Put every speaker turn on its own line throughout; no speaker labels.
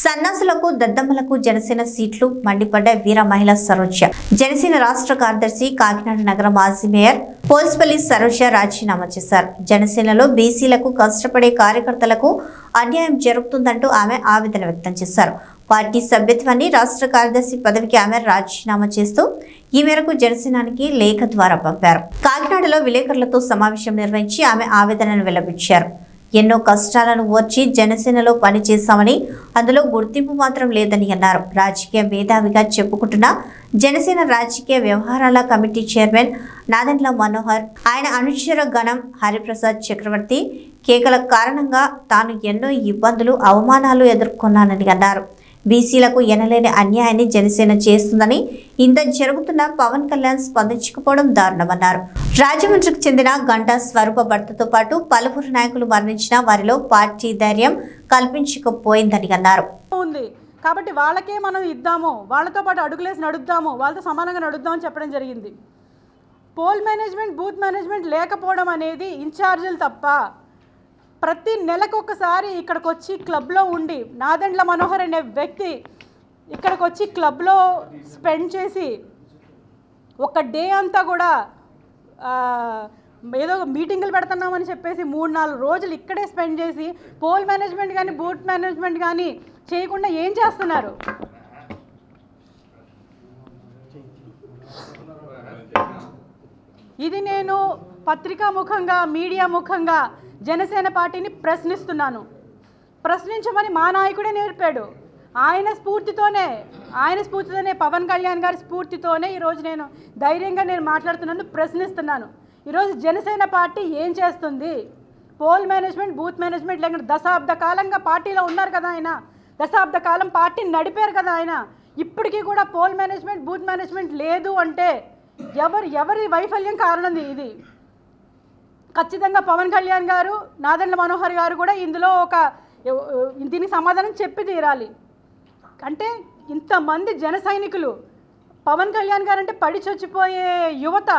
సన్నాసులకు దద్దమ్మలకు జనసేన సీట్లు మండిపడ్డ వీర మహిళా సరోజ. జనసేన రాష్ట్ర కార్యదర్శి కాకినాడ నగర మాజీ మేయర్ పోల్స్పల్లి సరోజ రాజీనామా చేశారు. జనసేనలో బీసీలకు కష్టపడే కార్యకర్తలకు అన్యాయం జరుగుతుందంటూ ఆమె ఆవేదన వ్యక్తం చేశారు. పార్టీ సభ్యత్వాన్ని రాష్ట్ర కార్యదర్శి పదవికి ఆమె రాజీనామా చేస్తూ ఈ మేరకు జనసేనానికి లేఖ ద్వారా పంపారు. కాకినాడలో విలేకరులతో సమావేశం నిర్వహించి ఆమె ఆవేదనను వెల్లబుచ్చారు. ఎన్నో కష్టాలను ఓర్చి జనసేనలో పనిచేశామని, అందులో గుర్తింపు మాత్రం లేదని అన్నారు. రాజకీయ మేధావిగా చెప్పుకుంటున్న జనసేన రాజకీయ వ్యవహారాల కమిటీ చైర్మన్ నాదెండ్ల మనోహర్, ఆయన అనుచర గణం హరిప్రసాద్ చక్రవర్తి కేకల కారణంగా తాను ఎన్నో ఇబ్బందులు, అవమానాలు ఎదుర్కొన్నానని అన్నారు. బీసీలకు ఎనలేని అన్యాయాన్ని జనసేన చేస్తుందని, ఇంత జరుగుతున్న పవన్ కళ్యాణ్ స్పందించకపోవడం దారుణమన్నారు. రాజమండ్రికి చెందిన గంటా స్వరూప భర్తతో పాటు పలువురు నాయకులు మరణించిన వారిలో పార్టీ ధైర్యం కల్పించకపోయిందని అన్నారు.
కాబట్టి వాళ్ళకే మనం ఇద్దాము, వాళ్ళతో పాటు అడుగులేసి నడుద్దాము, వాళ్ళతో సమానంగా నడుద్దామని చెప్పడం జరిగింది. పోల్ మేనేజ్మెంట్, బూత్ మేనేజ్మెంట్ లేకపోవడం అనేది ఇన్ఛార్జీలు తప్ప. ప్రతి నెలకు ఒకసారి ఇక్కడికి వచ్చి క్లబ్లో ఉండి నాదెండ్ల మనోహర్ అనే వ్యక్తి ఇక్కడికి వచ్చి క్లబ్లో స్పెండ్ చేసి ఒక డే అంతా కూడా ఏదో మీటింగులు పెడుతున్నామని చెప్పేసి 3-4 రోజులు ఇక్కడే స్పెండ్ చేసి పోల్ మేనేజ్మెంట్ కానీ బూత్ మేనేజ్మెంట్ కానీ చేయకుండా ఏం చేస్తున్నారు? ఇది నేను పత్రికా ముఖంగా, మీడియా ముఖంగా జనసేన పార్టీని ప్రశ్నిస్తున్నాను. ప్రశ్నించమని మా నాయకుడే నేర్పాడు. ఆయన స్ఫూర్తితోనే పవన్ కళ్యాణ్ గారి స్ఫూర్తితోనే ఈరోజు నేను ధైర్యంగా మాట్లాడుతున్నాను, ప్రశ్నిస్తున్నాను. ఈరోజు జనసేన పార్టీ ఏం చేస్తుంది? పోల్ మేనేజ్మెంట్, బూత్ మేనేజ్మెంట్ లేకుండా దశాబ్ద కాలంగా పార్టీలో ఉన్నారు కదా ఆయన, దశాబ్ద కాలం పార్టీని నడిపారు కదా ఆయన. ఇప్పటికీ కూడా పోల్ మేనేజ్మెంట్, బూత్ మేనేజ్మెంట్ లేదు అంటే ఎవరి వైఫల్యం కారణం ఇది? ఖచ్చితంగా పవన్ కళ్యాణ్ గారు, నాదెండ్ల మనోహర్ గారు కూడా ఇందులో దీనికి సమాధానం చెప్పి తీరాలి. అంటే ఇంతమంది జన సైనికులు, పవన్ కళ్యాణ్ గారు అంటే పడి చచ్చిపోయే యువత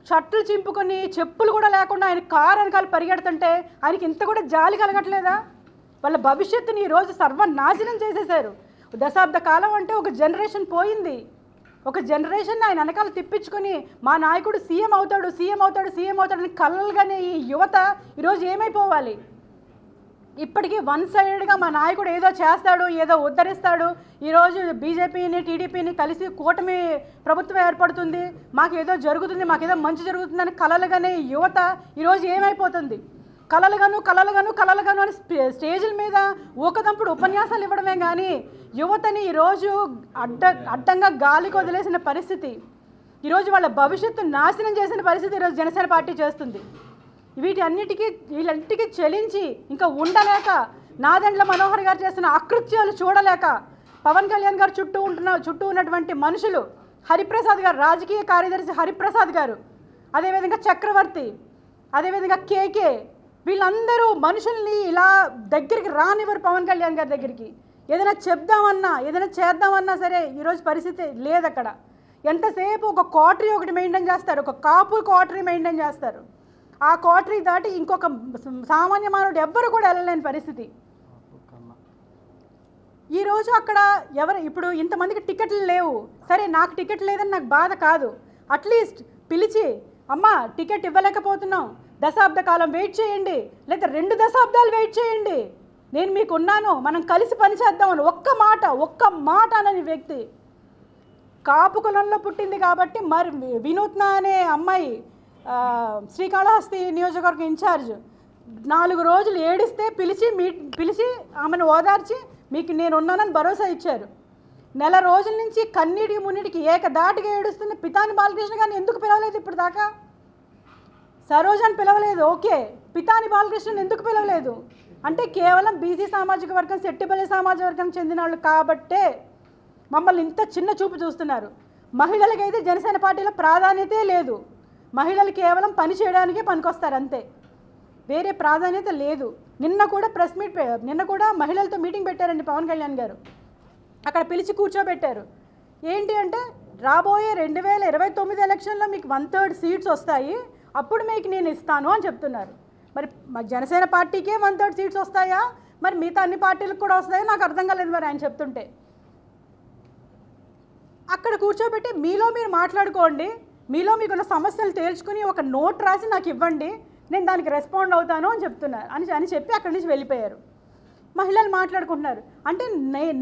షర్టులు చింపుకొని చెప్పులు కూడా లేకుండా ఆయన కారు వెనకాల పరిగెడుతుంటే ఆయనకి ఇంత కూడా జాలి కలగట్లేదా? వాళ్ళ భవిష్యత్తుని ఈరోజు సర్వనాశనం చేసేశారు. దశాబ్ద కాలం అంటే ఒక జనరేషన్ పోయింది. ఒక జనరేషన్ ఆయన వెనకాల తిప్పించుకొని మా నాయకుడు సీఎం అవుతాడు అని కలలుగానే ఈ యువత ఈరోజు ఏమైపోవాలి? ఇప్పటికీ వన్ సైడెడ్గా మా నాయకుడు ఏదో చేస్తాడు, ఏదో ఉద్ధరిస్తాడు, ఈరోజు బీజేపీని, టీడీపీని కలిసి కూటమి ప్రభుత్వం ఏర్పడుతుంది, మాకేదో జరుగుతుంది, మాకేదో మంచి జరుగుతుందని కలలుగానే యువత ఈరోజు ఏమైపోతుంది? కలలుగాను అని స్టేజ్ల మీద ఊకదంపుడు ఉపన్యాసాలు ఇవ్వడమే కానీ యువతని ఈరోజు అడ్డంగా గాలికి వదిలేసిన పరిస్థితి, ఈరోజు వాళ్ళ భవిష్యత్తు నాశనం చేసిన పరిస్థితి ఈరోజు జనసేన పార్టీ చేస్తుంది. వీళ్ళంటికి చెలించి ఇంకా ఉండలేక, నాదెండ్ల మనోహర్ గారు చేస్తున్న అకృత్యాలు చూడలేక, పవన్ కళ్యాణ్ గారు చుట్టూ ఉన్నటువంటి మనుషులు, హరిప్రసాద్ గారు, రాజకీయ కార్యదర్శి హరిప్రసాద్ గారు, అదేవిధంగా చక్రవర్తి, అదేవిధంగా కేకే, వీళ్ళందరూ మనుషుల్ని ఇలా దగ్గరికి రానివ్వరు. పవన్ కళ్యాణ్ గారి దగ్గరికి ఏదైనా చెప్దామన్నా, ఏదైనా చేద్దామన్నా సరే ఈరోజు పరిస్థితి లేదు. అక్కడ ఎంతసేపు ఒక క్వార్టరీ ఒకటి మెయింటైన్ చేస్తారు, ఒక కాపు క్వార్టరీ మెయింటైన్ చేస్తారు. ఆ క్వార్టరీ దాటి ఇంకొక సామాన్య మానవుడు ఎవ్వరు కూడా వెళ్ళలేని పరిస్థితి. ఈరోజు అక్కడ ఇప్పుడు ఇంతమందికి టికెట్లు లేవు, సరే నాకు టికెట్ లేదని నాకు బాధ కాదు, అట్లీస్ట్ పిలిచి అమ్మ టికెట్ ఇవ్వలేకపోతున్నాం, దశాబ్ద కాలం వెయిట్ చేయండి, లేదా 2 దశాబ్దాలు వెయిట్ చేయండి, నేను మీకు ఉన్నాను, మనం కలిసి పనిచేద్దామని ఒక్క మాట అనని వ్యక్తి. కాపు కులంలో పుట్టింది కాబట్టి మరి వినూత్న అనే అమ్మాయి శ్రీకాళహస్తి నియోజకవర్గం ఇన్ఛార్జ్ 4 రోజులు ఏడిస్తే పిలిచి ఆమెను ఓదార్చి మీకు నేను ఉన్నానని భరోసా ఇచ్చారు. నెల రోజుల నుంచి కన్నీటికి మున్నిటికి ఏకదాటిగా ఏడుస్తున్న పితాని బాలకృష్ణ గారిని ఎందుకు పిలవలేదు? ఇప్పుడు దాకా సరోజాని పిలవలేదు, ఓకే, పితాని బాలకృష్ణని ఎందుకు పిలవలేదు అంటే కేవలం బీసీ సామాజిక వర్గం, సెట్టిపల్లి సామాజిక వర్గం చెందిన వాళ్ళు కాబట్టే మమ్మల్ని ఇంత చిన్న చూపు చూస్తున్నారు. మహిళలకైతే జనసేన పార్టీలో ప్రాధాన్యతే లేదు. మహిళలు కేవలం పని చేయడానికే పనికొస్తారు అంతే, వేరే ప్రాధాన్యత లేదు. నిన్న కూడా మహిళలతో మీటింగ్ పెట్టారండి పవన్ కళ్యాణ్ గారు. అక్కడ పిలిచి కూర్చోబెట్టారు. ఏంటి అంటే రాబోయే 2029 ఎలక్షన్లో మీకు 1/3 సీట్స్ వస్తాయి, అప్పుడు మీకు నేను ఇస్తాను అని చెప్తున్నారు. మరి జనసేన పార్టీకే 1/3 సీట్స్ వస్తాయా, మరి మిగతా అన్ని పార్టీలకు కూడా వస్తాయో నాకు అర్థం కాలేదు మరి ఆయన చెప్తుంటే. అక్కడ కూర్చోబెట్టి మీలో మీరు మాట్లాడుకోండి, మీలో మీకున్న సమస్యలు తేల్చుకుని ఒక నోట్ రాసి నాకు ఇవ్వండి, నేను దానికి రెస్పాండ్ అవుతాను అని చెప్తున్నారు అని చెప్పి అక్కడి నుంచి వెళ్ళిపోయారు. మహిళలు మాట్లాడుకుంటున్నారు. అంటే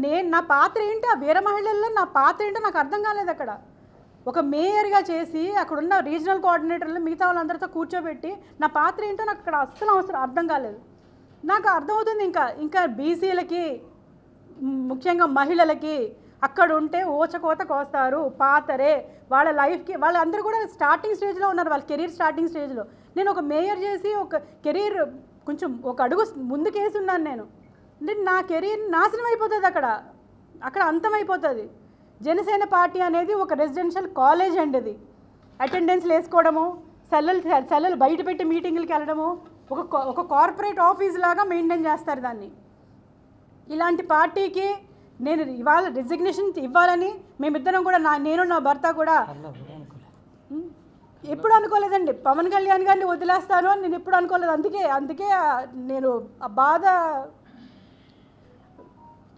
నేను నా పాత్ర ఏంటి, ఆ వీర మహిళల్లో నా పాత్ర ఏంటో నాకు అర్థం కాలేదు. అక్కడ ఒక మేయర్గా చేసి అక్కడున్న రీజనల్ కోఆర్డినేటర్లు మిగతా వాళ్ళందరితో కూర్చోబెట్టి నా పాత్ర ఏంటో నాకు అక్కడ అస్సలు అర్థం కాలేదు. నాకు అర్థమవుతుంది ఇంకా బీసీలకి ముఖ్యంగా మహిళలకి అక్కడ ఉంటే ఓచకోత కోస్తారు, పాతరే, వాళ్ళ లైఫ్కి వాళ్ళందరూ కూడా స్టార్టింగ్ స్టేజ్లో ఉన్నారు, వాళ్ళ కెరీర్ స్టార్టింగ్ స్టేజ్లో. నేను ఒక మేయర్ చేసి ఒక కెరీర్ కొంచెం ఒక అడుగు ముందుకేసి ఉన్నాను నేను. అంటే నా కెరీర్ నాశనం అయిపోతుంది, అక్కడ అంతమైపోతుంది. జనసేన పార్టీ అనేది ఒక రెసిడెన్షియల్ కాలేజ్ అండి. అది అటెండెన్స్లు వేసుకోవడము, సెల్లలు బయట పెట్టి మీటింగులకి వెళ్ళడము, ఒక కార్పొరేట్ ఆఫీస్ లాగా మెయింటైన్ చేస్తారు దాన్ని. ఇలాంటి పార్టీకి నేను ఇవాళ రిజిగ్నేషన్ ఇవ్వాలని మేమిద్దరం కూడా నేను నా భర్త కూడా ఎప్పుడు అనుకోలేదండి. పవన్ కళ్యాణ్ గారిని వదిలేస్తాను అని నేను ఎప్పుడు అనుకోలేదు. అందుకే నేను ఆ బాధ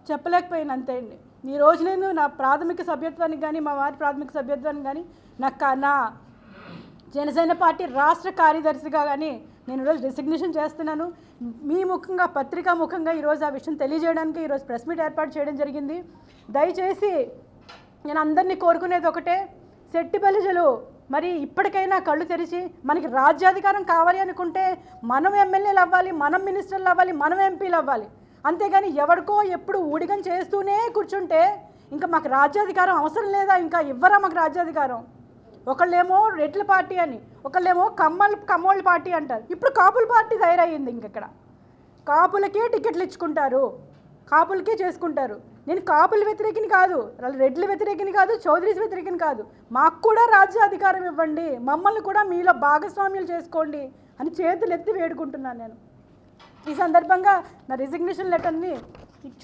చెప్పలేకపోయాను, అంతే అండి. ఈరోజు నేను నా ప్రాథమిక సభ్యత్వానికి కానీ మా వారి ప్రాథమిక సభ్యత్వానికి కానీ నా జనసేన పార్టీ రాష్ట్ర కార్యదర్శిగా కానీ నేను ఈరోజు రిజిగ్నేషన్ చేస్తున్నాను. మీ ముఖంగా పత్రికా ముఖంగా ఈరోజు ఆ విషయం తెలియజేయడానికి ఈరోజు ప్రెస్ మీట్ ఏర్పాటు చేయడం జరిగింది. దయచేసి నేను అందరినీ కోరుకునేది ఒకటే, సెట్టిబలిజలు మరి ఇప్పటికైనా కళ్ళు తెరిచి మనకి రాజ్యాధికారం కావాలి అనుకుంటే మనం ఎమ్మెల్యేలు అవ్వాలి, మనం మినిస్టర్లు అవ్వాలి, మనం ఎంపీలు అవ్వాలి. అంతేగాని ఎవరికో ఎప్పుడు ఊడిగం చేస్తూనే కూర్చుంటే ఇంకా మాకు రాజ్యాధికారం అవసరం లేదా, ఇంకా ఇవ్వరా మాకు రాజ్యాధికారం. ఒకళ్ళేమో రెడ్ల పార్టీ అని, ఒకళ్ళేమో కమ్మోళ్ళ పార్టీ అంటారు. ఇప్పుడు కాపుల పార్టీ తయారయ్యింది. ఇంకెక్కడ కాపులకే టికెట్లు ఇచ్చుకుంటారు, కాపులకే చేసుకుంటారు. నేను కాపుల వ్యతిరేకిని కాదు, రెడ్ల వ్యతిరేకిని కాదు, చౌదరీస్ వ్యతిరేకిని కాదు. మాకు కూడా రాజ్యాధికారం ఇవ్వండి, మమ్మల్ని కూడా మీలో భాగస్వామ్యాలు చేసుకోండి అని చేతులు ఎత్తి వేడుకుంటున్నాను నేను. ఈ సందర్భంగా నా రిజిగ్నేషన్ లెటర్ని